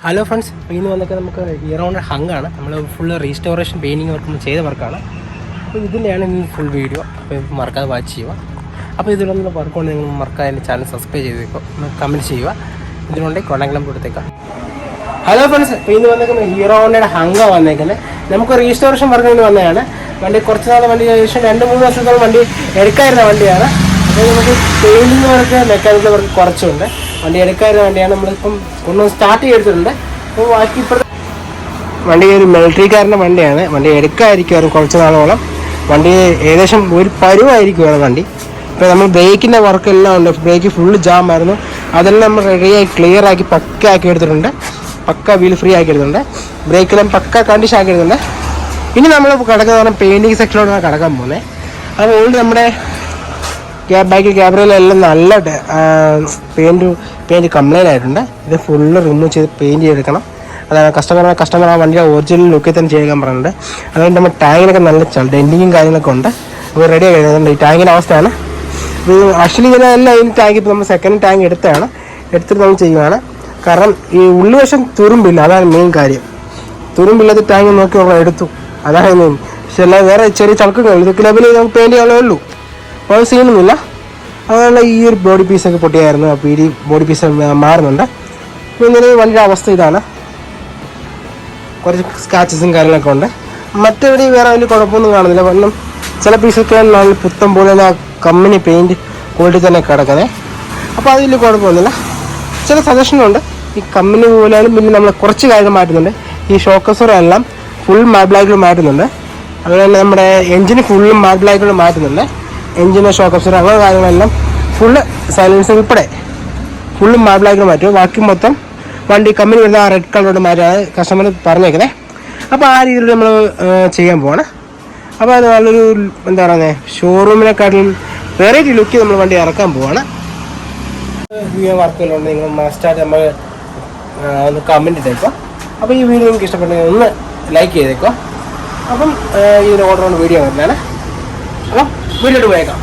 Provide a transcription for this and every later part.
Hello friends, ഇന്ന് വന്നൊക്കെ നമുക്ക് ഹീറോയുടെ ഹങ്ങാണ്. നമ്മൾ ഫുൾ റീസ്റ്റോറേഷൻ പെയിൻറ്റിങ് വർക്ക് നമ്മൾ ചെയ്ത വർക്കാണ്. അപ്പോൾ ഇതിൻ്റെയാണ് ഇനി ഫുൾ വീഡിയോ. അപ്പോൾ മറക്കാതെ വാച്ച് ചെയ്യുക. അപ്പോൾ ഇതിലൊന്നും വർക്കുകൊണ്ട് നിങ്ങൾ മറക്കാതെ എൻ്റെ ചാനൽ സബ്സ്ക്രൈബ് ചെയ്തേക്കോ, കമൻറ്റ് ചെയ്യുക. ഇതിനുണ്ട് കോൺടാക്ട് നമ്പർ കൊടുത്തേക്കാം. ഹലോ ഫ്രണ്ട്സ്, ഇപ്പോൾ ഇന്ന് വന്നേക്കുന്നത് ഹീറോയുടെ ഹങ്ക വന്നേക്കുന്നത്. നമുക്ക് റീസ്റ്റോറേഷൻ വർക്കിന് വന്നതാണ്. വണ്ടി കുറച്ച് നാൾ വണ്ടി ഏകദേശം 2-3 വർഷത്തോളം വണ്ടി എടുക്കായിരുന്ന വണ്ടിയാണ്. അപ്പോൾ നമുക്ക് പെയിൻറ്റിങ് വർക്ക് മെക്കാനിക്കൽ വർക്ക് കുറച്ചുണ്ട്. വണ്ടി എടുക്കായിരുന്ന വണ്ടിയാണ്. നമ്മളിപ്പം ഒന്ന് സ്റ്റാർട്ട് ചെയ്തിട്ടുണ്ട്. അപ്പോൾ ബാക്കി ഇപ്പോഴത്തെ വണ്ടി ഒരു മിലിറ്ററിക്കാരൻ്റെ വണ്ടിയാണ്. വണ്ടി എടുക്കാതിരിക്കുമായിരുന്നു കുറച്ച് നാളോളം. വണ്ടി ഏകദേശം ഒരു പരുവായിരിക്കുമായിരുന്നു വണ്ടി. ഇപ്പോൾ നമ്മൾ ബ്രേക്കിൻ്റെ വർക്കെല്ലാം ഉണ്ട്. ബ്രേക്ക് ഫുള്ള് ജാം ആയിരുന്നു. അതെല്ലാം നമ്മൾ റെഡിയായി ക്ലിയർ ആക്കി പക്ക ആക്കി എടുത്തിട്ടുണ്ട്. പക്ക വീൽ ഫ്രീ ആക്കി എടുത്തിട്ടുണ്ട്. ബ്രേക്കെല്ലാം പക്ക കണ്ടീഷൻ ആക്കി എടുത്തിട്ടുണ്ട്. ഇനി നമ്മൾ കിടക്കുന്ന പറഞ്ഞാൽ പെയിൻറ്റിങ് സെക്ഷനിലോട്ടാണ് കിടക്കാൻ പോകുന്നത്. അപ്പോൾ ഓൾറെഡി നമ്മുടെ ബൈക്കിൽ ക്യാമറയിലെല്ലാം നല്ല പെയിൻറ്റ് കംപ്ലൈൻ്റ് ആയിട്ടുണ്ട്. ഇത് ഫുള്ള് റിമൂവ് ചെയ്ത് പെയിൻറ്റ് ചെയ്തെടുക്കണം. അതാണ് കസ്റ്റമർ ആ വണ്ടിയുടെ ഒറിജിനൽ ലുക്കിൽ തന്നെ ചെയ്യാൻ പറഞ്ഞിട്ടുണ്ട്. അതുകൊണ്ട് നമ്മൾ ടാങ്കിനൊക്കെ നല്ല ഡെൻറ്റിങ്ങും കാര്യങ്ങളൊക്കെ ഉണ്ട്. അപ്പോൾ റെഡി ആയി കഴിഞ്ഞിട്ടുണ്ട്. ഈ ടാങ്കിൻ്റെ അവസ്ഥയാണ്. ഇത് ആക്ച്വലി ഇതിനെല്ലാം ഈ ടാങ്ക് ഇപ്പോൾ നമ്മൾ സെക്കൻഡ് ടാങ്ക് എടുത്തിട്ട് നമ്മൾ ചെയ്യുകയാണ്. കാരണം ഈ ഉള്ളുവശം തുരുമ്പില്ല, അതാണ് മെയിൻ കാര്യം. തുരുമ്പില്ലാത്ത ടാങ്ക് നോക്കി നമ്മൾ എടുത്തു, അതാണ് മെയിൻ. പക്ഷെ എല്ലാം വേറെ ചെറിയ ചളക്കുകൾ ഇതൊക്കെ ലെവലിൽ നമുക്ക് പെയിൻറ്റ് ചെയ്യാനേ ഉള്ളൂ. അപ്പോൾ അത് സീനൊന്നുമില്ല. അതുകൊണ്ട് ഈ ഒരു ബോഡി പീസൊക്കെ പൊട്ടിയായിരുന്നു. അപ്പോൾ ഈ ബോഡി പീസ് മാറുന്നുണ്ട്. അപ്പോൾ ഇങ്ങനെ വണ്ടിയുടെ അവസ്ഥ ഇതാണ്. കുറച്ച് സ്ക്രാച്ചസും കാര്യങ്ങളൊക്കെ ഉണ്ട്. മറ്റെവിടെ വേറെ വലിയ കുഴപ്പമൊന്നും കാണുന്നില്ല. കാരണം ചില പീസൊക്കെ നല്ല പുത്തം പോലെ തന്നെ കമ്പനി പെയിൻറ്റ് ക്വാളിറ്റി തന്നെ കിടക്കുന്നത്. അപ്പോൾ അതിൽ കുഴപ്പമൊന്നുമില്ല. ചില സജഷനുണ്ട്. ഈ കമ്പനി പോലെയാലും പിന്നെ നമ്മൾ കുറച്ച് കാര്യങ്ങൾ മാറ്റുന്നുണ്ട്. ഈ ഷോക്കസറെല്ലാം ഫുൾ മാറ്റ് ബ്ലാക്കിൽ മാറ്റുന്നുണ്ട്. അതുപോലെ തന്നെ നമ്മുടെ എഞ്ചിന് ഫുള്ളും മാറ്റ് ബ്ലാക്കിൽ മാറ്റുന്നുണ്ട്. എഞ്ചിന് ഷോക്കസർ അങ്ങനെ കാര്യങ്ങളെല്ലാം ഫുള്ള് സൈലൻസർ ഉൾപ്പെടെ ഫുള്ളും മാറ്റ് ബ്ലാക്കിൽ മാറ്റും. ബാക്കി മൊത്തം വണ്ടി കമ്പനി വരുന്ന ആ റെഡ് കളറോട് മാറ്റാണ് കസ്റ്റമർ പറഞ്ഞേക്കുന്നത്. അപ്പോൾ ആ രീതിയിൽ നമ്മൾ ചെയ്യാൻ പോവാണ്. അപ്പോൾ അത് നല്ലൊരു എന്താ പറയുന്നത് ഷോറൂമിനെക്കാട്ടിലും വെറൈറ്റി ലുക്ക് നമ്മൾ വണ്ടി ഇറക്കാൻ പോവാണ്. വർക്കുകളുണ്ട്. നിങ്ങൾ മസ്റ്റായിട്ട് നമ്മൾ ഒന്ന് കമൻറ്റ് ഇട്ടേക്കുക. അപ്പോൾ ഈ വീഡിയോ നിങ്ങൾക്ക് ഇഷ്ടപ്പെട്ടെങ്കിൽ ഒന്ന് ലൈക്ക് ചെയ്തേക്കുക. അപ്പം ഇതിന് ഓർഡർ കൊണ്ട് വീഡിയോ വരുന്നതാണ്. അപ്പം വീഡിയോട്ട് പോയേക്കാം.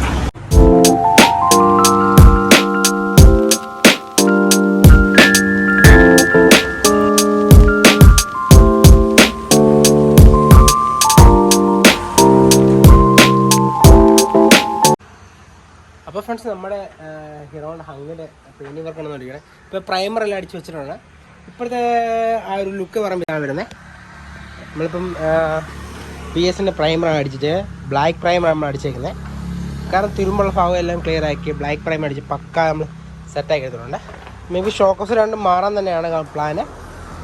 അപ്പോൾ ഫ്രണ്ട്സ്, നമ്മുടെ ഹീറോയുടെ ഹങ്ങിൻ്റെ പെയിൻറ്റിംഗ് വർക്കാണ് നോക്കിയത്. ഇപ്പോൾ പ്രൈമറെല്ലാം അടിച്ച് വെച്ചിട്ടുണ്ട്. ഇപ്പോഴത്തെ ആ ഒരു ലുക്ക് പറയുമ്പോൾ ഇതാണ് വരുന്നത്. നമ്മളിപ്പം PS-ൻ്റെ പ്രൈമറാണ് അടിച്ചിട്ട് ബ്ലാക്ക് പ്രൈമർ നമ്മൾ അടിച്ചേക്കുന്നത്. കാരണം തിരുമ്പുള്ള ഭാഗം എല്ലാം ക്ലിയർ ആക്കി ബ്ലാക്ക് പ്രൈമർ അടിച്ച് പക്ക നമ്മൾ സെറ്റാക്കി എടുത്തിട്ടുണ്ട്. മേ ബി ഷോക്കസ് രണ്ടും മാറാൻ തന്നെയാണ് പ്ലാന്.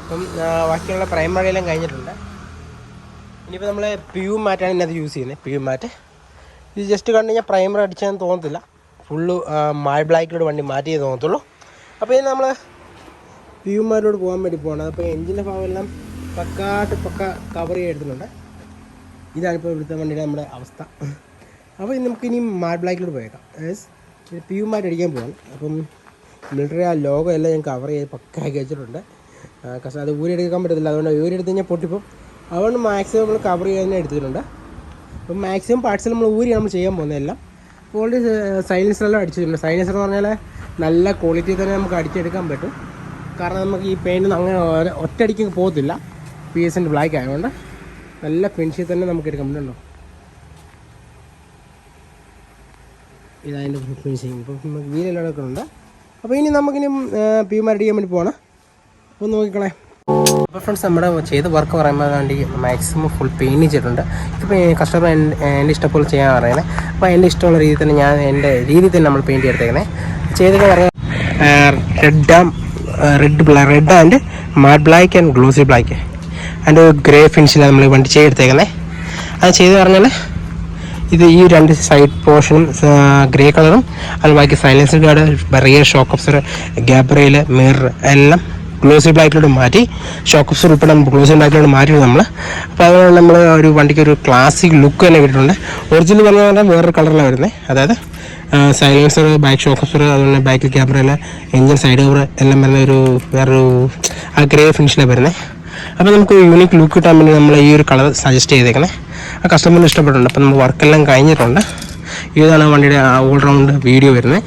അപ്പം ബാക്കിയുള്ള പ്രൈമറിയെല്ലാം കഴിഞ്ഞിട്ടുണ്ട്. ഇനിയിപ്പോൾ നമ്മൾ PU മാറ്റാണ് ഇതിനകത്ത് യൂസ് ചെയ്യുന്നത്. PU മാറ്റ് ഇത് ജസ്റ്റ് കണ്ടു കഴിഞ്ഞാൽ പ്രൈമർ അടിച്ചതെന്ന് തോന്നത്തില്ല. ഫുള്ള് മാറ്റ് ബ്ലാക്കിലോട് വണ്ടി മാറ്റിയേ തോന്നത്തുള്ളൂ. അപ്പോൾ ഇനി നമ്മൾ PU മാറ്റിലോട്ട് പോകാൻ വേണ്ടി പോകണം. അപ്പോൾ എഞ്ചിൻ്റെ ഭാഗമെല്ലാം പക്ക കവർ ചെയ്തെടുത്തിട്ടുണ്ട്. ഇതാണിപ്പോൾ ഇവിടുത്തെ വണ്ടിയുടെ നമ്മുടെ അവസ്ഥ. അപ്പോൾ നമുക്കിനി മാറ്റ് ബ്ലാക്കിലോട്ട് പോയേക്കാം. PU മാറ്റ് അടിക്കാൻ പോകാം. അപ്പം മിലിറ്ററി ആ ലോഗോ എല്ലാം ഞാൻ കവർ ചെയ്ത് പക്കാക്കി വെച്ചിട്ടുണ്ട്. പക്ഷേ അത് ഊരിയെടുക്കാൻ പറ്റത്തില്ല. അതുകൊണ്ട് ഊരിയെടുത്ത് കഴിഞ്ഞാൽ പൊട്ടിപ്പോൾ. അതുകൊണ്ട് മാക്സിമം നമ്മൾ കവർ ചെയ്ത് തന്നെ എടുത്തിട്ടുണ്ട്. അപ്പം മാക്സിമം പാർട്സിൽ നമ്മൾ ഊരിയാണ് നമ്മൾ ചെയ്യാൻ പോകുന്നത് എല്ലാം. ഓൾറെഡി സൈലൻസറെല്ലാം അടിച്ചിട്ടുണ്ട്. സൈലൻസർ എന്ന് പറഞ്ഞാൽ നല്ല ക്വാളിറ്റി തന്നെ നമുക്ക് അടിച്ചെടുക്കാൻ പറ്റും. കാരണം നമുക്ക് ഈ പെയിൻറ്റ് അങ്ങനെ ഒറ്റയടിക്ക് പോകത്തില്ല. PS-ൻ്റെ ബ്ലാക്ക് ആയതുകൊണ്ട് നല്ല ഫിനിഷിൽ തന്നെ നമുക്ക് എടുക്കാൻ പറ്റുന്നുണ്ടോ. ഇതതിൻ്റെ ഫിനിഷിങ്. ഇപ്പോൾ നമുക്ക് വീലെല്ലാം എടുക്കുന്നുണ്ട്. അപ്പോൾ ഇനി നമുക്കിനി PU മാറ്റ് അടിക്കാൻ വേണ്ടി പോകണം. അപ്പോൾ നോക്കിക്കളേ. അപ്പോൾ ഫ്രണ്ട്സ്, നമ്മുടെ ചെയ്ത വർക്ക് പറയുമ്പോൾ വേണ്ടി മാക്സിമം ഫുൾ പെയിൻറ്റ് ചെയ്തിട്ടുണ്ട്. ഇപ്പോൾ കസ്റ്റമർ എൻ്റെ ഇഷ്ടംപോലെ ചെയ്യാൻ പറയുന്നത്. അപ്പോൾ എൻ്റെ ഇഷ്ടമുള്ള രീതിയിൽ തന്നെ ഞാൻ എൻ്റെ രീതിയിൽ തന്നെ നമ്മൾ പെയിൻറ്റ് ചെയ്തേക്കുന്നത്. ചെയ്തൊക്കെ പറയാം red and matte black and glossy black and grey ഫിനിഷിലാണ് നമ്മൾ വണ്ടി ചെയ്തെടുത്തേക്കുന്നത്. അത് ചെയ്ത് പറഞ്ഞാൽ ഇത് ഈ രണ്ട് സൈഡ് പോർഷനും ഗ്രേ കളറും അത് ബാക്കി silencer guard, rear shock absorber, ഗ്യാബ്രയിൽ, മിറർ എല്ലാം ഗ്ലോസി ബ്ലാക്കിലോട്ട് മാറ്റി. ഷോക്ക് ഓബ്സർ ഉൾപ്പെടെ ഗ്ലോസി ബ്ലാക്കിലോട്ട് മാറ്റി നമ്മൾ. അപ്പോൾ അതുകൊണ്ട് നമ്മൾ ഒരു വണ്ടിക്ക് ഒരു ക്ലാസിക് ലുക്ക് തന്നെ കിട്ടിയിട്ടുണ്ട്. ഒറിജിനൽ പറഞ്ഞാൽ വേറൊരു കളറിലാണ് വരുന്നത്. അതായത് സൈലൻസർ, ബാക്ക് ഷോക്ക് ഓബ്സർ, അതുപോലെ ബാക്കിൽ ക്യാമറയിൽ എഞ്ചിൻ സൈഡ് കവർ എല്ലാം വരുന്ന വേറൊരു ആ ഗ്രേ ഫിനിഷിലാണ് വരുന്നത്. അപ്പോൾ നമുക്ക് യൂണിക് ലുക്ക് കിട്ടാൻ വേണ്ടി നമ്മൾ ഈ ഒരു കളർ സജസ്റ്റ് ചെയ്തേക്കണേ. ആ കസ്റ്റമറിന് ഇഷ്ടപ്പെട്ടിട്ടുണ്ട്. അപ്പോൾ നമ്മൾ വർക്കെല്ലാം കഴിഞ്ഞിട്ടുണ്ട്. ഇതാണ് വണ്ടിയുടെ ഓൾ റൗണ്ട് വീഡിയോ വരുന്നത്.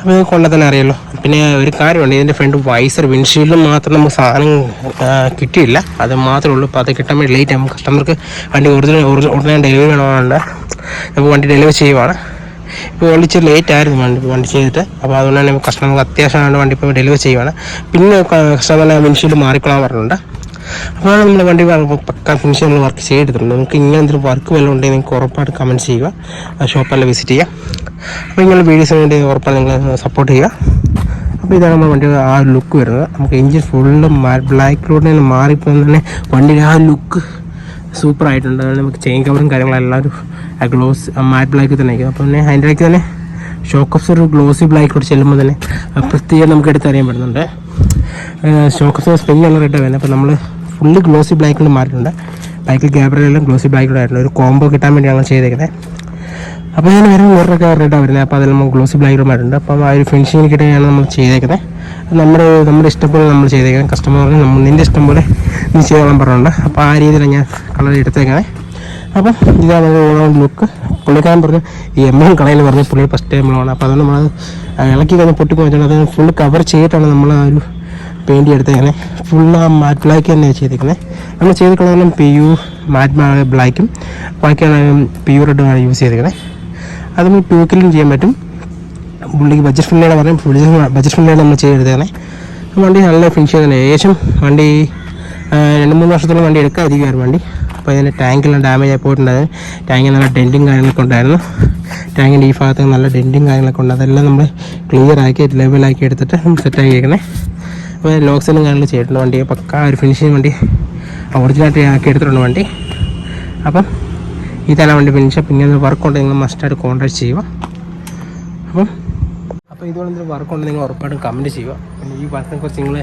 അപ്പോൾ ഇത് കൊണ്ടു തന്നെ അറിയാമല്ലോ. പിന്നെ ഒരു കാര്യമുണ്ട്, ഇതിൻ്റെ ഫ്രണ്ട് വൈസർ വിൻഷീൽഡിൽ മാത്രം നമുക്ക് സാധനം കിട്ടിയില്ല, അത് മാത്രമേ ഉള്ളൂ. അപ്പോൾ അത് കിട്ടാൻ വേണ്ടി ലേറ്റ് ആകും. കസ്റ്റമർക്ക് വണ്ടി ഉടനെ ഡെലിവറി വേണമെന്നുണ്ട്. അപ്പോൾ വണ്ടി ഡെലിവറി ചെയ്യുവാണ്. ഇപ്പോൾ വിളിച്ച് ലേറ്റ് ആയിരുന്നു വണ്ടി ചെയ്തിട്ട്. അപ്പോൾ അതുകൊണ്ട് തന്നെ കസ്റ്റമർക്ക് അത്യാവശ്യമാണ് വണ്ടി ഇപ്പോൾ ഡെലിവറി ചെയ്യുവാണ്. പിന്നെ കസ്റ്റമറിനെ വിൻഷീൽഡ് മാറിക്കൊള്ളാൻ പറഞ്ഞിട്ടുണ്ട്. അപ്പോൾ നമ്മൾ വണ്ടി പക്ക ഫിനിഷ് നമ്മൾ വർക്ക് ചെയ്തിട്ടുണ്ട്. നിങ്ങൾക്ക് ഇങ്ങനെ എന്തെങ്കിലും വർക്ക് വല്ലതും ഉണ്ടെങ്കിൽ നിങ്ങൾക്ക് ഉറപ്പായിട്ട് കമൻറ്റ് ചെയ്യുക, ഷോപ്പെല്ലാം വിസിറ്റ് ചെയ്യുക. അപ്പോൾ ഇങ്ങനെ വീഡിയോസിന് വേണ്ടി ഉറപ്പാണ് നിങ്ങൾ സപ്പോർട്ട് ചെയ്യുക. അപ്പോൾ ഇതാണ് നമ്മുടെ വണ്ടിയുടെ ആ ലുക്ക് വരുന്നത്. നമുക്ക് എഞ്ചിൻ ഫുള്ള് ബ്ലാക്കിലൂടെ തന്നെ മാറിപ്പോകുന്ന തന്നെ വണ്ടിയുടെ ആ ലുക്ക് സൂപ്പറായിട്ടുണ്ട്. അതുകൊണ്ട് നമുക്ക് ചെയിൻ കവറും കാര്യങ്ങളെല്ലാം ഒരു ഗ്ലോസ് മാറ്റ് ബ്ലാക്ക് തന്നെ ആയിരിക്കും. അപ്പോൾ പിന്നെ അതിൻ്റെ ഇടയ്ക്ക് തന്നെ ഷോക്ക് ഓഫ് ഒരു ഗ്ലോസി ബ്ലാക്കിലോട്ട് ചെല്ലുമ്പോൾ തന്നെ പ്രത്യേകം നമുക്ക് എടുത്തറിയാൻ പറ്റുന്നുണ്ട്. ഷോക്ക് ഓഫ് സ്പ്രിംഗ് ഉള്ള റെഡ് വരുന്നത്. അപ്പോൾ നമ്മൾ ഫുള്ള് ഗ്ലോസി ബ്ലാക്കിൽ മാറിയിട്ടുണ്ട്. ബൈക്കിൽ ഗ്യാബറെല്ലാം ഗ്ലോസി ബ്ലാക്കിലൂടെ ആയിട്ടുണ്ട്. ഒരു കോംബോ കിട്ടാൻ വേണ്ടി ഞങ്ങൾ ചെയ്തേക്കുന്നത്. അപ്പോൾ ഞാൻ വരുമ്പോൾ വേറൊക്കെ റെഡാണ് വരുന്നത്. അപ്പോൾ അതിൽ നമ്മൾ ഗ്ലോസി ബ്ലാക്കിലൂടെ മാറിയിട്ടുണ്ട്. അപ്പം ആ ഒരു ഫിനിഷിങ് കിട്ടാനാണ് നമ്മൾ ചെയ്തേക്കുന്നത്. നമ്മുടെ ഇഷ്ടം പോലെ നമ്മൾ ചെയ്തേക്കുന്നത്. കസ്റ്റമർ പറഞ്ഞ് നിൻ്റെ ഇഷ്ടം പോലെ നീ ചെയ്തോളാൻ പറഞ്ഞിട്ടുണ്ട്. അപ്പോൾ ആ രീതിയിലാണ് ഞാൻ കളർ എടുത്തേക്കുന്നത്. അപ്പം ഇതാണ് ഓണം ലുക്ക്. പുള്ളിക്കാരൻ പറഞ്ഞു ഈ എമ്മയും കളയിൽ പറഞ്ഞ് പുള്ളി ഫസ്റ്റ് ടൈമിലാണ്. അപ്പോൾ അതുകൊണ്ട് നമ്മൾ ഇളക്കി കഴിഞ്ഞ് പൊട്ടിപ്പോയിട്ടുണ്ട്. അത് ഫുള്ള് കവർ ചെയ്തിട്ടാണ് നമ്മൾ ആ ഒരു പെയിൻറ്റ് എടുത്തേക്കുന്നത്. ഫുള്ള് ആ മാറ്റ് ബ്ലാക്ക് തന്നെയാണ് ചെയ്തേക്കുന്നത്. നമ്മൾ ചെയ്ത് കളറിലും PU മാറ്റ് ബ്ലാക്കും ബാക്കിയാണ് PU റെഡുമാണ് യൂസ് ചെയ്തേക്കുന്നത്. അത് നമുക്ക് ടൂക്കിലും ചെയ്യാൻ പറ്റും. പുള്ളിക്ക് ബഡ്ജറ്റ് ഫ്രണ്ട്ലിയാണ് പറഞ്ഞാൽ ബഡ്ജറ്റ് ഫ്രണ്ട്ലിയാണ് നമ്മൾ ചെയ്തെടുത്തേക്കുന്നത്. വണ്ടി നല്ല ഫിനിഷ് ചെയ്തത്. ഏകദേശം വണ്ടി 2-3 വർഷത്തോളം വണ്ടി എടുക്കാതിരിക്കുമായിരുന്നു വണ്ടി. അപ്പോൾ അതിൻ്റെ ടാങ്കെല്ലാം ഡാമേജ് ആയി പോയിട്ടുണ്ടായിരുന്നു. ടാങ്കിൽ നല്ല ഡെൻറ്റും കാര്യങ്ങളൊക്കെ ഉണ്ടായിരുന്നു. ടാങ്കിൻ്റെ ഈ ഭാഗത്ത് നല്ല ഡെൻറ്റും കാര്യങ്ങളൊക്കെ ഉണ്ട്. അതെല്ലാം നമ്മൾ ക്ലിയർ ആക്കി ലെവലാക്കി എടുത്തിട്ട് നമ്മൾ സെറ്റാക്കി വയ്ക്കണേ. അപ്പോൾ ലോക്സിനും കാര്യങ്ങൾ ചെയ്തിട്ടുണ്ട്. വണ്ടി പക്ക ഒരു ഫിനിഷിങ് വണ്ടി ഒറിജിനാലിറ്റി ആക്കി എടുത്തിട്ടുണ്ട് വണ്ടി. അപ്പം ഇതാണ് വണ്ടി ഫിനിഷ്. പിന്നെ വർക്കുണ്ട് നിങ്ങൾ മസ്റ്റായിട്ട് കോൺടാക്ട് ചെയ്യുക. അപ്പോൾ ഇതുപോലെ എന്തെങ്കിലും വർക്കുണ്ട് നിങ്ങൾ ഉറപ്പായിട്ടും കമൻറ്റ് ചെയ്യുക. പിന്നെ ഈ വർക്കിനെ കുറിച്ച് നിങ്ങൾ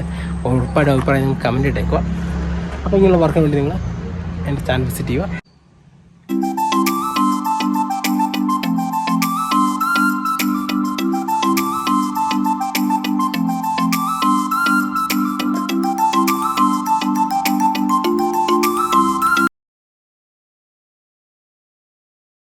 ഉറപ്പായിട്ടും അഭിപ്രായം നിങ്ങൾ കമൻറ്റ് ഇട്ടേക്കുക. അപ്പോൾ ഇങ്ങനെയുള്ള വർക്കിന് വേണ്ടി നിങ്ങൾ എൻ്റെ ചാനൽ വിസിറ്റ് ചെയ്യുക.